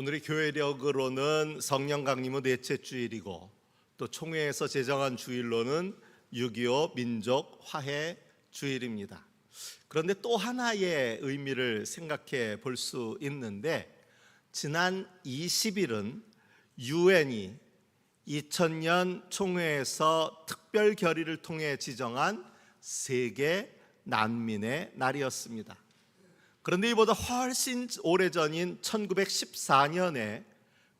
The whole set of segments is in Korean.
오늘의 교회력으로는 성령 강림의 넷째 주일이고 또 총회에서 제정한 주일로는 6.25 민족 화해 주일입니다. 그런데 또 하나의 의미를 생각해 볼 수 있는데, 지난 20일은 유엔이 2000년 총회에서 특별 결의를 통해 지정한 세계 난민의 날이었습니다. 그런데 이보다 훨씬 오래전인 1914년에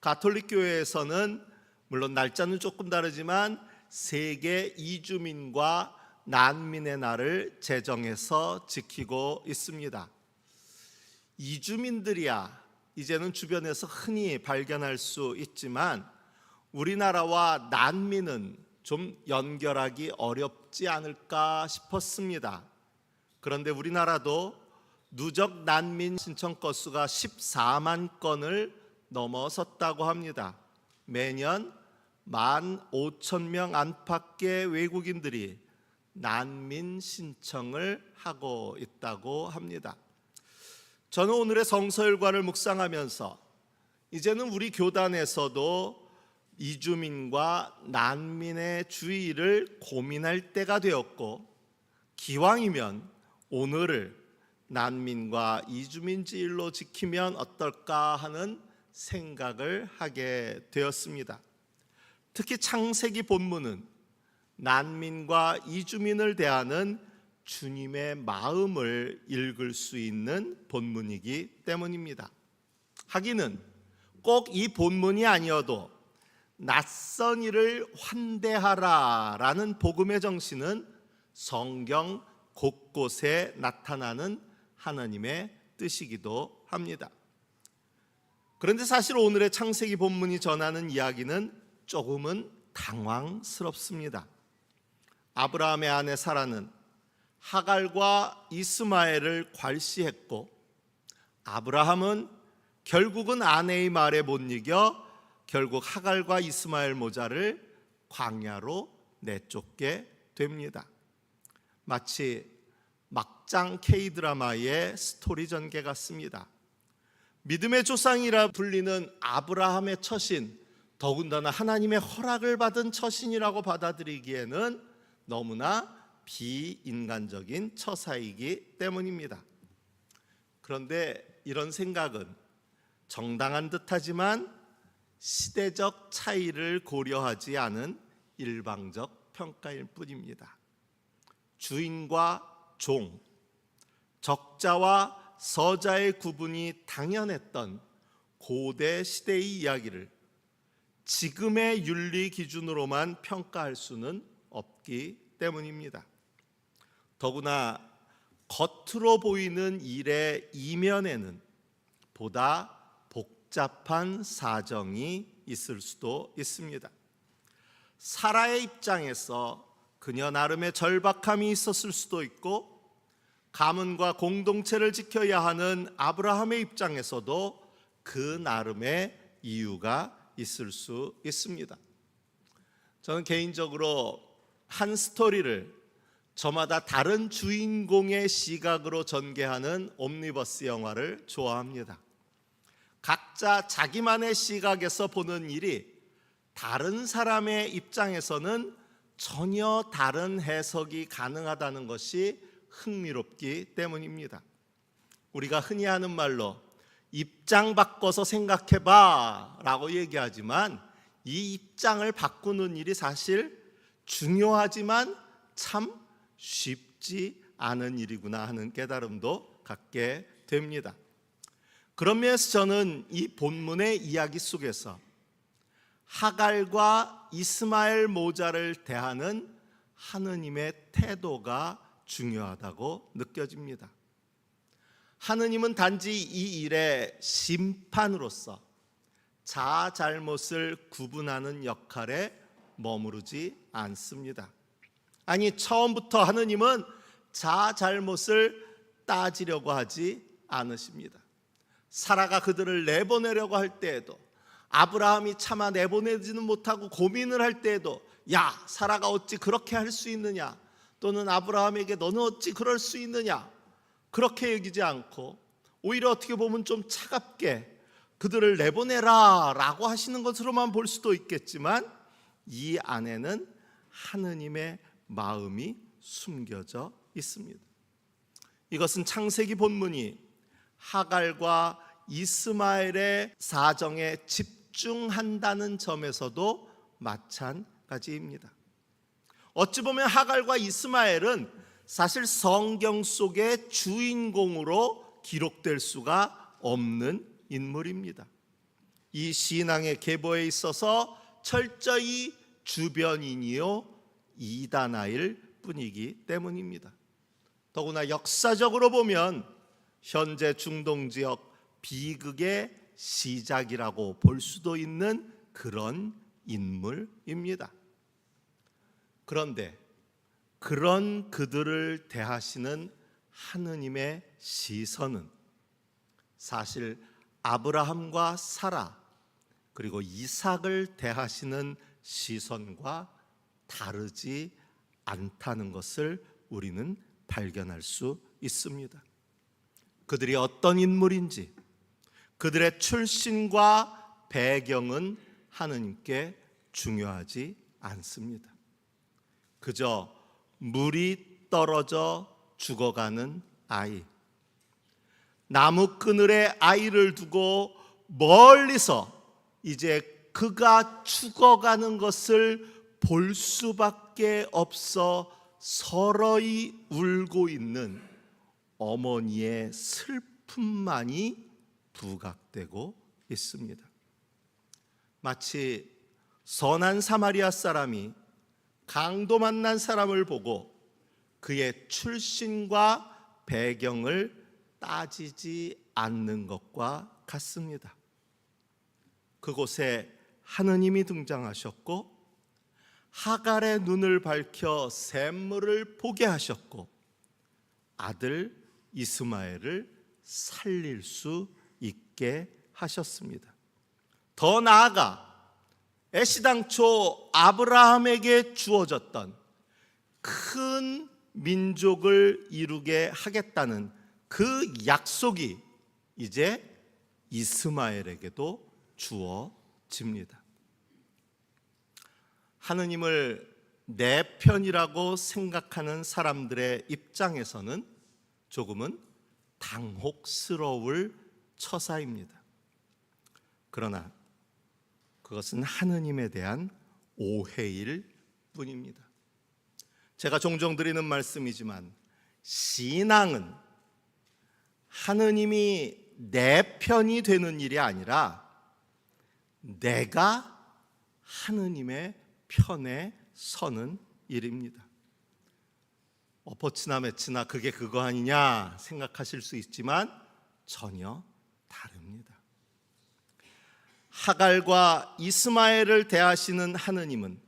가톨릭 교회에서는 물론 날짜는 조금 다르지만 세계 이주민과 난민의 날을 제정해서 지키고 있습니다. 이주민들이야 이제는 주변에서 흔히 발견할 수 있지만 우리나라와 난민은 좀 연결하기 어렵지 않을까 싶었습니다. 그런데 우리나라도 누적 난민 신청 건수가 14만 건을 넘어섰다고 합니다. 매년 15,000명 안팎의 외국인들이 난민 신청을 하고 있다고 합니다. 저는 오늘의 성서일관을 묵상하면서 이제는 우리 교단에서도 이주민과 난민의 주의를 고민할 때가 되었고, 기왕이면 오늘을 난민과 이주민주일로 지키면 어떨까 하는 생각을 하게 되었습니다. 특히 창세기 본문은 난민과 이주민을 대하는 주님의 마음을 읽을 수 있는 본문이기 때문입니다. 하기는 꼭 이 본문이 아니어도 낯선 이를 환대하라라는 복음의 정신은 성경 곳곳에 나타나는 하나님의 뜻이기도 합니다. 그런데 사실 오늘의 창세기 본문이 전하는 이야기는 조금은 당황스럽습니다. 아브라함의 아내 사라는 하갈과 이스마엘을 괄시했고, 아브라함은 결국은 아내의 말에 못 이겨 결국 하갈과 이스마엘 모자를 광야로 내쫓게 됩니다. 마치 막장 K드라마의 스토리 전개 같습니다. 믿음의 조상이라 불리는 아브라함의 처신, 더군다나 하나님의 허락을 받은 처신이라고 받아들이기에는 너무나 비인간적인 처사이기 때문입니다. 그런데 이런 생각은 정당한 듯하지만 시대적 차이를 고려하지 않은 일방적 평가일 뿐입니다. 주인과 종, 적자와 서자의 구분이 당연했던 고대 시대의 이야기를 지금의 윤리 기준으로만 평가할 수는 없기 때문입니다. 더구나 겉으로 보이는 일의 이면에는 보다 복잡한 사정이 있을 수도 있습니다. 사라의 입장에서 그녀 나름의 절박함이 있었을 수도 있고, 가문과 공동체를 지켜야 하는 아브라함의 입장에서도 그 나름의 이유가 있을 수 있습니다. 저는 개인적으로 한 스토리를 저마다 다른 주인공의 시각으로 전개하는 옴니버스 영화를 좋아합니다. 각자 자기만의 시각에서 보는 일이 다른 사람의 입장에서는 전혀 다른 해석이 가능하다는 것이 흥미롭기 때문입니다. 우리가 흔히 하는 말로 입장 바꿔서 생각해봐 라고 얘기하지만, 이 입장을 바꾸는 일이 사실 중요하지만 참 쉽지 않은 일이구나 하는 깨달음도 갖게 됩니다. 그런 면에서 저는 이 본문의 이야기 속에서 하갈과 이스마엘 모자를 대하는 하느님의 태도가 중요하다고 느껴집니다. 하느님은 단지 이 일의 심판으로서 자아 잘못을 구분하는 역할에 머무르지 않습니다. 아니, 처음부터 하느님은 자아 잘못을 따지려고 하지 않으십니다. 사라가 그들을 내보내려고 할 때에도, 아브라함이 차마 내보내지는 못하고 고민을 할 때에도, 야, 사라가 어찌 그렇게 할 수 있느냐, 또는 아브라함에게 너는 어찌 그럴 수 있느냐, 그렇게 여기지 않고 오히려 어떻게 보면 좀 차갑게 그들을 내보내라 라고 하시는 것으로만 볼 수도 있겠지만 이 안에는 하느님의 마음이 숨겨져 있습니다. 이것은 창세기 본문이 하갈과 이스마엘의 사정에 집중한다는 점에서도 마찬가지입니다. 어찌 보면 하갈과 이스마엘은 사실 성경 속의 주인공으로 기록될 수가 없는 인물입니다. 이 신앙의 계보에 있어서 철저히 주변인이요 이단아일 뿐이기 때문입니다. 더구나 역사적으로 보면 현재 중동 지역 비극의 시작이라고 볼 수도 있는 그런 인물입니다. 그런데 그런 그들을 대하시는 하느님의 시선은 사실 아브라함과 사라 그리고 이삭을 대하시는 시선과 다르지 않다는 것을 우리는 발견할 수 있습니다. 그들이 어떤 인물인지 그들의 출신과 배경은 하느님께 중요하지 않습니다. 그저 물이 떨어져 죽어가는 아이, 나무 그늘에 아이를 두고 멀리서 이제 그가 죽어가는 것을 볼 수밖에 없어 서러이 울고 있는 어머니의 슬픔만이 부각되고 있습니다. 마치 선한 사마리아 사람이 강도 만난 사람을 보고 그의 출신과 배경을 따지지 않는 것과 같습니다. 그곳에 하느님이 등장하셨고 하갈의 눈을 밝혀 샘물을 보게 하셨고 아들 이스마엘을 살릴 수 있게 하셨습니다. 더 나아가 애시당초 아브라함에게 주어졌던 큰 민족을 이루게 하겠다는 그 약속이 이제 이스마엘에게도 주어집니다. 하느님을 내 편이라고 생각하는 사람들의 입장에서는 조금은 당혹스러울 처사입니다. 그러나 그것은 하느님에 대한 오해일 뿐입니다. 제가 종종 드리는 말씀이지만 신앙은 하느님이 내 편이 되는 일이 아니라 내가 하느님의 편에 서는 일입니다. 엎어치나 매치나 그게 그거 아니냐 생각하실 수 있지만 전혀 다릅니다. 하갈과 이스마엘을 대하시는 하느님은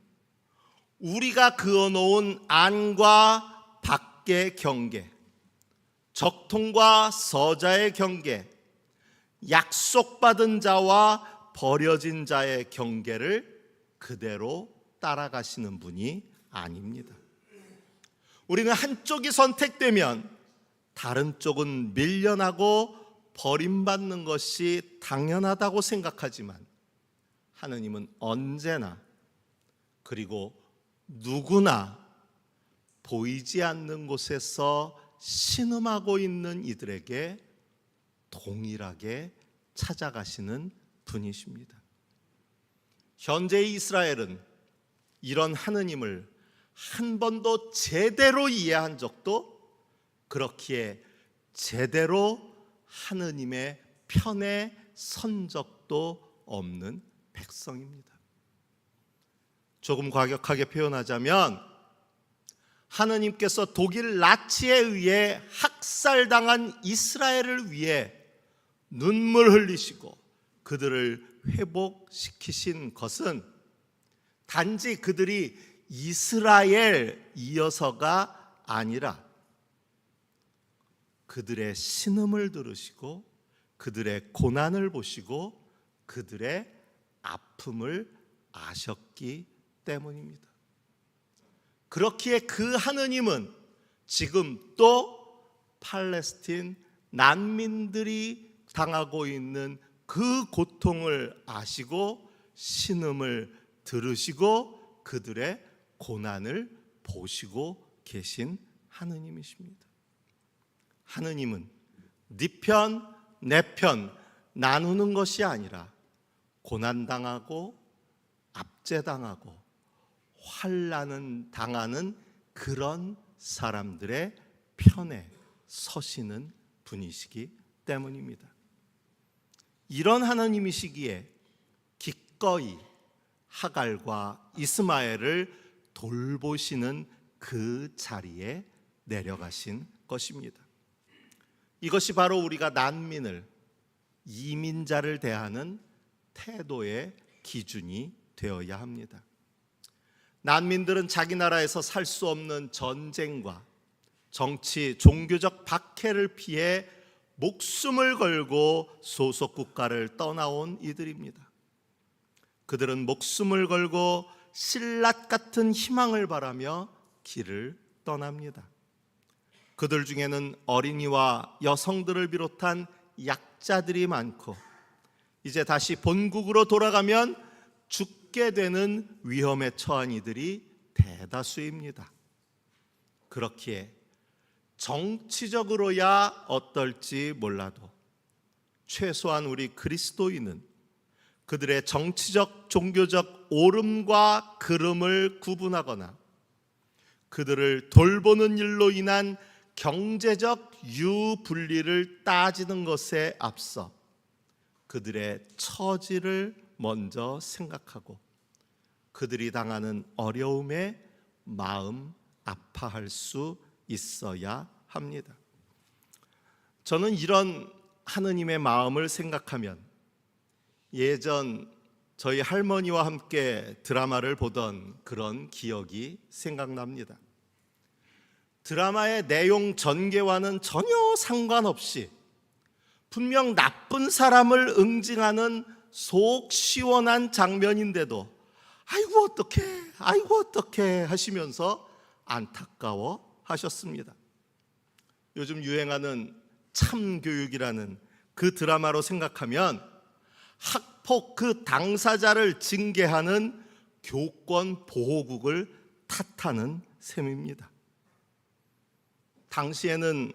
우리가 그어놓은 안과 밖의 경계, 적통과 서자의 경계, 약속받은 자와 버려진 자의 경계를 그대로 따라가시는 분이 아닙니다. 우리는 한쪽이 선택되면 다른 쪽은 밀려나고 버림받는 것이 당연하다고 생각하지만 하느님은 언제나 그리고 누구나 보이지 않는 곳에서 신음하고 있는 이들에게 동일하게 찾아가시는 분이십니다. 현재의 이스라엘은 이런 하느님을 한 번도 제대로 이해한 적도 그렇기에 제대로 하느님의 편에 선 적도 없는 백성입니다. 조금 과격하게 표현하자면 하느님께서 독일 나치에 의해 학살당한 이스라엘을 위해 눈물 흘리시고 그들을 회복시키신 것은 단지 그들이 이스라엘이어서가 아니라 그들의 신음을 들으시고 그들의 고난을 보시고 그들의 아픔을 아셨기 때문입니다. 그렇기에 그 하느님은 지금 또 팔레스틴 난민들이 당하고 있는 그 고통을 아시고 신음을 들으시고 그들의 고난을 보시고 계신 하느님이십니다. 하느님은 네 편, 내 편 나누는 것이 아니라 고난당하고 압제당하고 환난은 당하는 그런 사람들의 편에 서시는 분이시기 때문입니다. 이런 하나님이시기에 기꺼이 하갈과 이스마엘을 돌보시는 그 자리에 내려가신 것입니다. 이것이 바로 우리가 난민을, 이민자를 대하는 태도의 기준이 되어야 합니다. 난민들은 자기 나라에서 살 수 없는 전쟁과 정치, 종교적 박해를 피해 목숨을 걸고 소속 국가를 떠나온 이들입니다. 그들은 목숨을 걸고 신라 같은 희망을 바라며 길을 떠납니다. 그들 중에는 어린이와 여성들을 비롯한 약자들이 많고 이제 다시 본국으로 돌아가면 죽게 되는 위험에 처한 이들이 대다수입니다. 그렇기에 정치적으로야 어떨지 몰라도 최소한 우리 그리스도인은 그들의 정치적, 종교적 오름과 그름을 구분하거나 그들을 돌보는 일로 인한 경제적 유불리를 따지는 것에 앞서 그들의 처지를 먼저 생각하고 그들이 당하는 어려움에 마음 아파할 수 있어야 합니다. 저는 이런 하느님의 마음을 생각하면 예전 저희 할머니와 함께 드라마를 보던 그런 기억이 생각납니다. 드라마의 내용 전개와는 전혀 상관없이 분명 나쁜 사람을 응징하는 속 시원한 장면인데도 아이고 어떡해 하시면서 안타까워 하셨습니다. 요즘 유행하는 참교육이라는 그 드라마로 생각하면 학폭 그 당사자를 징계하는 교권 보호국을 탓하는 셈입니다. 당시에는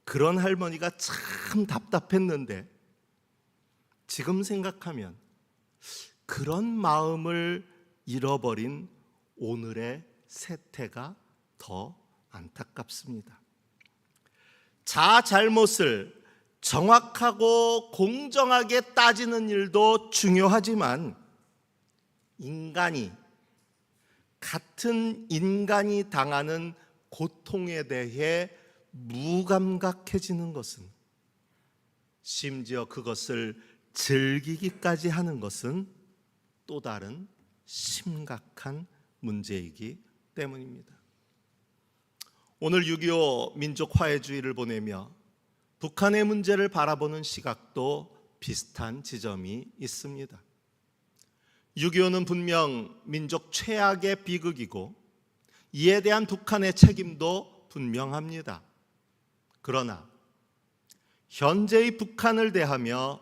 그런 할머니가 참 답답했는데 지금 생각하면 그런 마음을 잃어버린 오늘의 세태가 더 안타깝습니다. 자잘못을 정확하고 공정하게 따지는 일도 중요하지만 같은 인간이 당하는 고통에 대해 무감각해지는 것은, 심지어 그것을 즐기기까지 하는 것은 또 다른 심각한 문제이기 때문입니다. 오늘 6.25 민족화해주의를 보내며 북한의 문제를 바라보는 시각도 비슷한 지점이 있습니다. 6.25는 분명 민족 최악의 비극이고 이에 대한 북한의 책임도 분명합니다. 그러나 현재의 북한을 대하며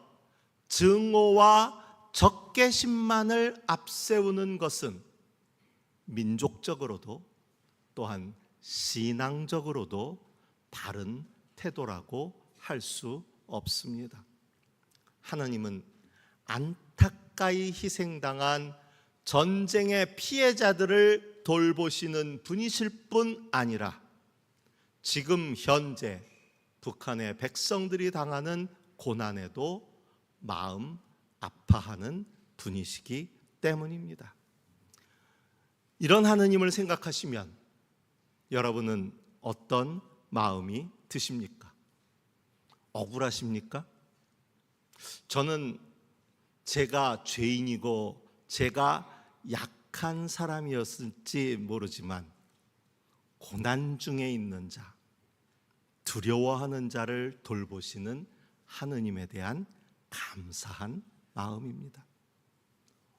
증오와 적개심만을 앞세우는 것은 민족적으로도 또한 신앙적으로도 바른 태도라고 할 수 없습니다. 하나님은 안타까이 희생당한 전쟁의 피해자들을 돌보시는 분이실 뿐 아니라 지금 현재 북한의 백성들이 당하는 고난에도 마음 아파하는 분이시기 때문입니다. 이런 하느님을 생각하시면 여러분은 어떤 마음이 드십니까? 억울하십니까? 저는 제가 죄인이고 제가 약한 사람이었을지 모르지만 고난 중에 있는 자, 두려워하는 자를 돌보시는 하느님에 대한 감사한 마음입니다.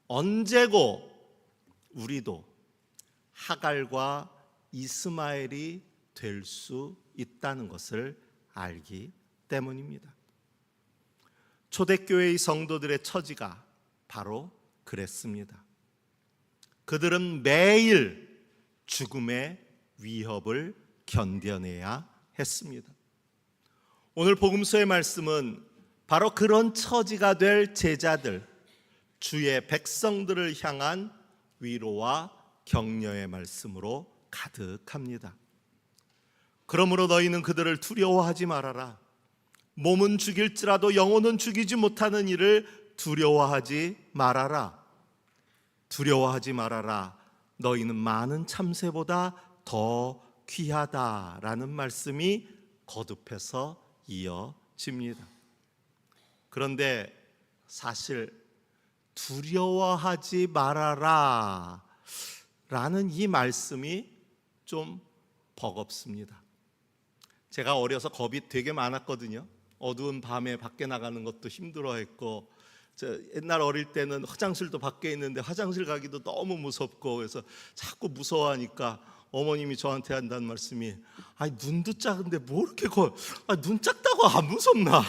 언제고 우리도 하갈과 이스마엘이 될 수 있다는 것을 알기 때문입니다. 초대교회의 성도들의 처지가 바로 그랬습니다. 그들은 매일 죽음의 위협을 견뎌내야 했습니다. 오늘 복음서의 말씀은 바로 그런 처지가 될 제자들, 주의 백성들을 향한 위로와 격려의 말씀으로 가득합니다. 그러므로 너희는 그들을 두려워하지 말아라. 몸은 죽일지라도 영혼은 죽이지 못하는 이를 두려워하지 말아라. 두려워하지 말아라. 너희는 많은 참새보다 더 귀하다라는 말씀이 거듭해서 이어집니다. 그런데 사실 두려워하지 말아라 라는 이 말씀이 좀 버겁습니다. 제가 어려서 겁이 되게 많았거든요. 어두운 밤에 밖에 나가는 것도 힘들어했고, 옛날 어릴 때는 화장실도 밖에 있는데 화장실 가기도 너무 무섭고, 그래서 자꾸 무서워하니까 어머님이 저한테 한다는 말씀이, 눈도 작은데 뭐 이렇게 눈 작다고 안 무섭나?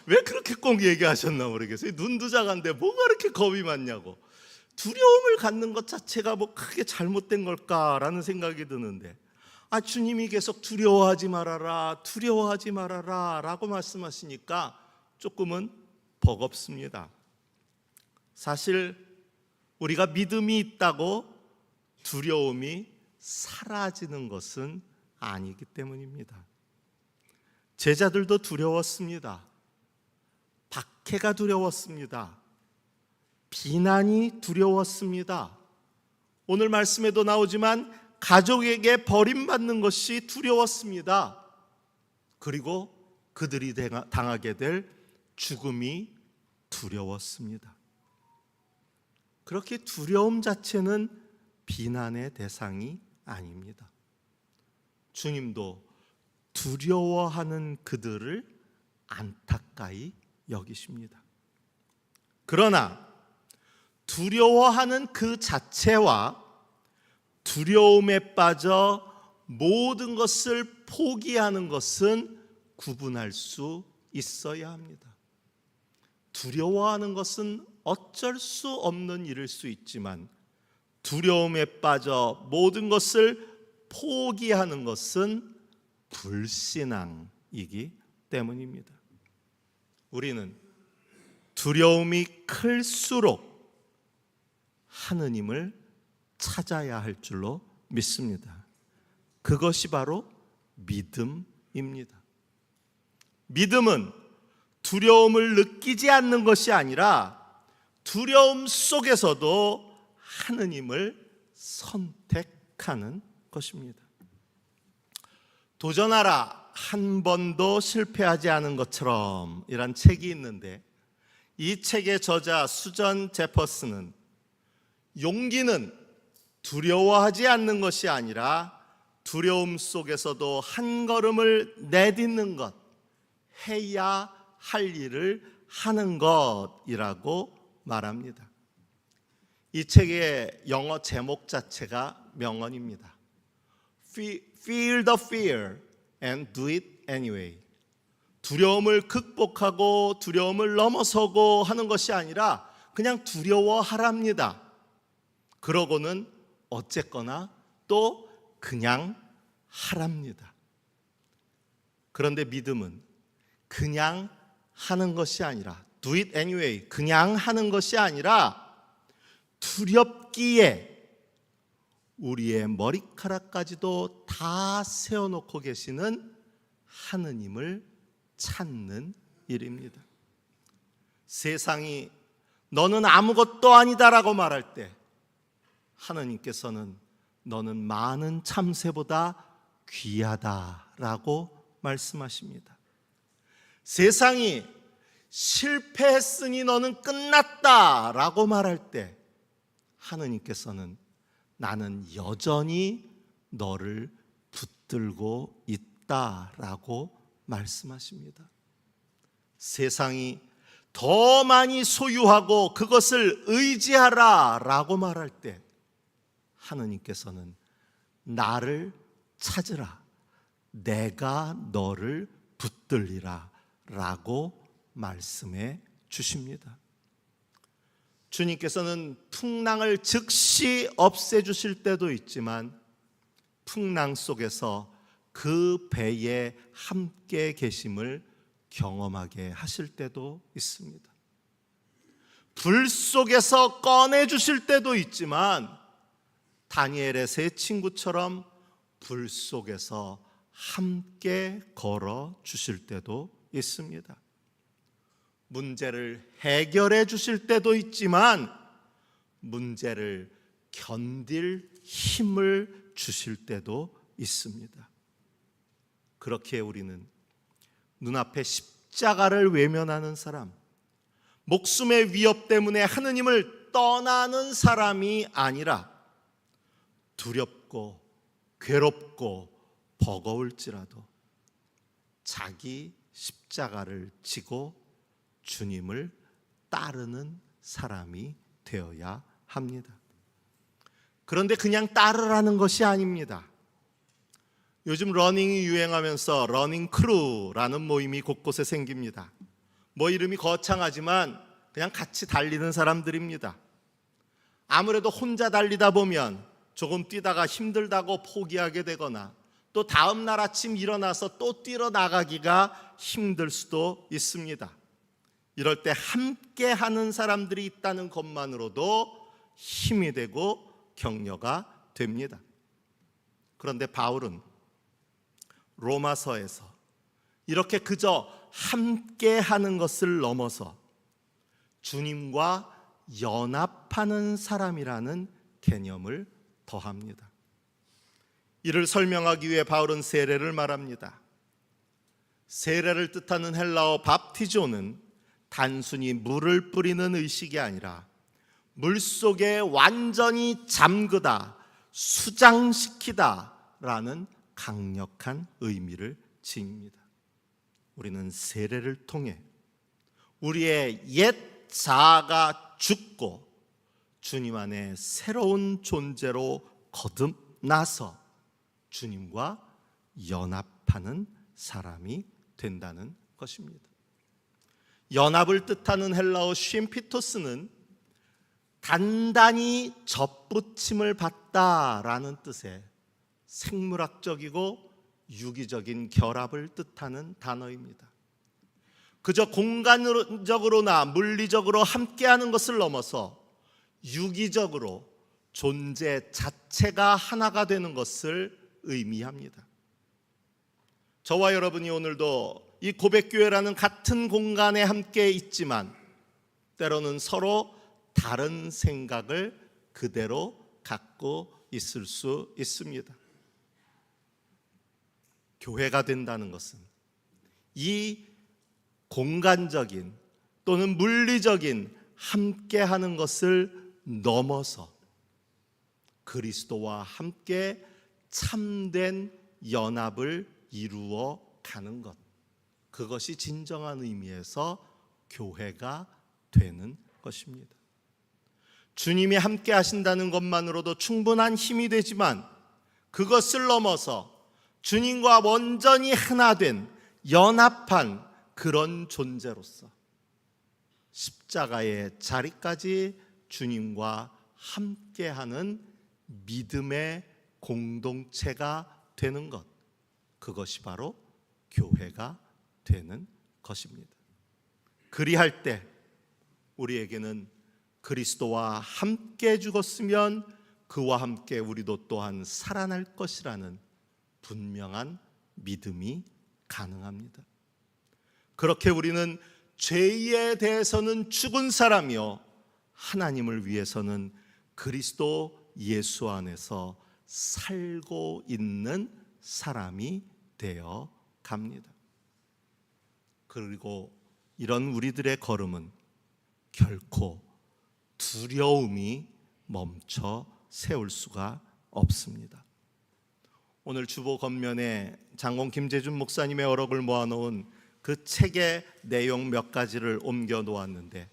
왜 그렇게 꼭 얘기하셨나 모르겠어요. 눈도 작은데 뭐가 이렇게 겁이 많냐고. 두려움을 갖는 것 자체가 뭐 크게 잘못된 걸까라는 생각이 드는데, 주님이 계속 두려워하지 말아라, 두려워하지 말아라 라고 말씀하시니까 조금은 버겁습니다. 사실 우리가 믿음이 있다고 두려움이 사라지는 것은 아니기 때문입니다. 제자들도 두려웠습니다. 박해가 두려웠습니다. 비난이 두려웠습니다. 오늘 말씀에도 나오지만 가족에게 버림받는 것이 두려웠습니다. 그리고 그들이 당하게 될 죽음이 두려웠습니다. 그렇게 두려움 자체는 비난의 대상이 아닙니다. 주님도 두려워하는 그들을 안타까이 여기십니다. 그러나 두려워하는 그 자체와 두려움에 빠져 모든 것을 포기하는 것은 구분할 수 있어야 합니다. 두려워하는 것은 어쩔 수 없는 일일 수 있지만 두려움에 빠져 모든 것을 포기하는 것은 불신앙이기 때문입니다. 우리는 두려움이 클수록 하느님을 찾아야 할 줄로 믿습니다. 그것이 바로 믿음입니다. 믿음은 두려움을 느끼지 않는 것이 아니라 두려움 속에서도 하느님을 선택하는 것입니다. 도전하라 한 번도 실패하지 않은 것처럼 이란 책이 있는데, 이 책의 저자 수전 제퍼슨은 용기는 두려워하지 않는 것이 아니라 두려움 속에서도 한 걸음을 내딛는 것, 해야 할 일을 하는 것이라고 말합니다. 이 책의 영어 제목 자체가 명언입니다. Feel the fear and do it anyway. 두려움을 극복하고 두려움을 넘어서고 하는 것이 아니라 그냥 두려워하랍니다. 그러고는 어쨌거나 또 그냥 하랍니다. 그런데 믿음은 그냥 하는 것이 아니라 do it anyway, 그냥 하는 것이 아니라 두렵기에 우리의 머리카락까지도 다 세워놓고 계시는 하느님을 찾는 일입니다. 세상이 너는 아무것도 아니다라고 말할 때 하느님께서는 너는 많은 참새보다 귀하다라고 말씀하십니다. 세상이 실패했으니 너는 끝났다라고 말할 때 하느님께서는 나는 여전히 너를 붙들고 있다라고 말씀하십니다. 세상이 더 많이 소유하고 그것을 의지하라라고 말할 때 하느님께서는 나를 찾으라, 내가 너를 붙들리라 라고 말씀해 주십니다. 주님께서는 풍랑을 즉시 없애주실 때도 있지만 풍랑 속에서 그 배에 함께 계심을 경험하게 하실 때도 있습니다. 불 속에서 꺼내주실 때도 있지만 다니엘의 세 친구처럼 불 속에서 함께 걸어주실 때도 있습니다. 문제를 해결해 주실 때도 있지만 문제를 견딜 힘을 주실 때도 있습니다. 그렇게 우리는 눈앞에 십자가를 외면하는 사람, 목숨의 위협 때문에 하느님을 떠나는 사람이 아니라 두렵고 괴롭고 버거울지라도 자기 십자가를 지고 주님을 따르는 사람이 되어야 합니다. 그런데 그냥 따르라는 것이 아닙니다. 요즘 러닝이 유행하면서 러닝 크루라는 모임이 곳곳에 생깁니다. 뭐 이름이 거창하지만 그냥 같이 달리는 사람들입니다. 아무래도 혼자 달리다 보면 조금 뛰다가 힘들다고 포기하게 되거나 또 다음 날 아침 일어나서 또 뛰러 나가기가 힘들 수도 있습니다. 이럴 때 함께 하는 사람들이 있다는 것만으로도 힘이 되고 격려가 됩니다. 그런데 바울은 로마서에서 이렇게 그저 함께 하는 것을 넘어서 주님과 연합하는 사람이라는 개념을 더합니다. 이를 설명하기 위해 바울은 세례를 말합니다. 세례를 뜻하는 헬라어 밥티조는 단순히 물을 뿌리는 의식이 아니라 물속에 완전히 잠그다, 수장시키다라는 강력한 의미를 지닙니다. 우리는 세례를 통해 우리의 옛 자아가 죽고 주님 안에 새로운 존재로 거듭나서 주님과 연합하는 사람이 된다는 것입니다. 연합을 뜻하는 헬라어 쉼피토스는 단단히 접붙임을 받다라는 뜻의 생물학적이고 유기적인 결합을 뜻하는 단어입니다. 그저 공간적으로나 물리적으로 함께하는 것을 넘어서 유기적으로 존재 자체가 하나가 되는 것을 의미합니다. 저와 여러분이 오늘도 이 고백교회라는 같은 공간에 함께 있지만 때로는 서로 다른 생각을 그대로 갖고 있을 수 있습니다. 교회가 된다는 것은 이 공간적인 또는 물리적인 함께하는 것을 넘어서 그리스도와 함께 참된 연합을 이루어 가는 것, 그것이 진정한 의미에서 교회가 되는 것입니다. 주님이 함께 하신다는 것만으로도 충분한 힘이 되지만 그것을 넘어서 주님과 온전히 하나 된 연합한 그런 존재로서 십자가의 자리까지 주님과 함께하는 믿음의 공동체가 되는 것, 그것이 바로 교회가 되는 것입니다. 그리할 때 우리에게는 그리스도와 함께 죽었으면 그와 함께 우리도 또한 살아날 것이라는 분명한 믿음이 가능합니다. 그렇게 우리는 죄에 대해서는 죽은 사람이요 하나님을 위해서는 그리스도 예수 안에서 살고 있는 사람이 되어 갑니다. 그리고 이런 우리들의 걸음은 결코 두려움이 멈춰 세울 수가 없습니다. 오늘 주보 겉면에 장공 김재준 목사님의 어록을 모아놓은 그 책의 내용 몇 가지를 옮겨 놓았는데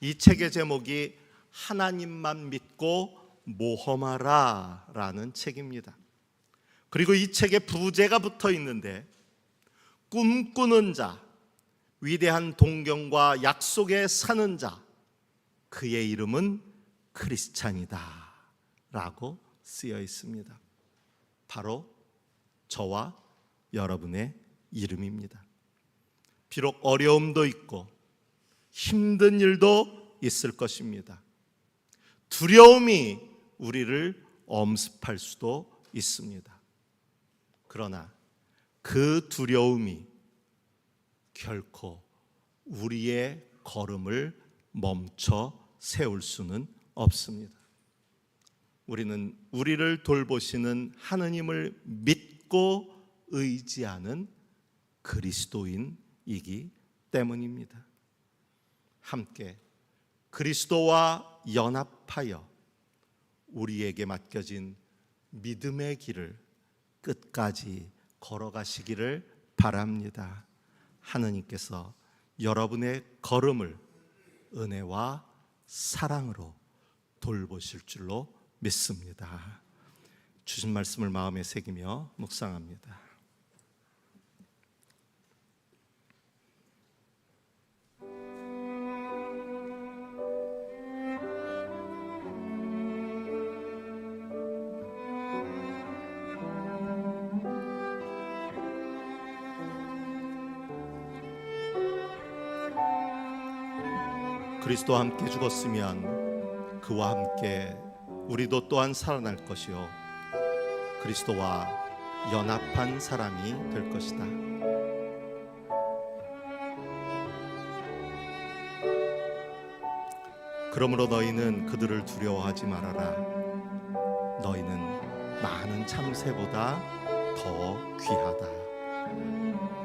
이 책의 제목이 하나님만 믿고 모험하라 라는 책입니다. 그리고 이 책에 부제가 붙어 있는데 꿈꾸는 자, 위대한 동경과 약속에 사는 자, 그의 이름은 크리스찬이다 라고 쓰여 있습니다. 바로 저와 여러분의 이름입니다. 비록 어려움도 있고 힘든 일도 있을 것입니다. 두려움이 우리를 엄습할 수도 있습니다. 그러나 그 두려움이 결코 우리의 걸음을 멈춰 세울 수는 없습니다. 우리는 우리를 돌보시는 하느님을 믿고 의지하는 그리스도인이기 때문입니다. 함께 그리스도와 연합하여 우리에게 맡겨진 믿음의 길을 끝까지 걸어가시기를 바랍니다. 하느님께서 여러분의 걸음을 은혜와 사랑으로 돌보실 줄로 믿습니다. 주신 말씀을 마음에 새기며 묵상합니다. 그리스도와 함께 죽었으면 그와 함께 우리도 또한 살아날 것이요 그리스도와 연합한 사람이 될 것이다. 그러므로 너희는 그들을 두려워하지 말아라. 너희는 많은 참새보다 더 귀하다.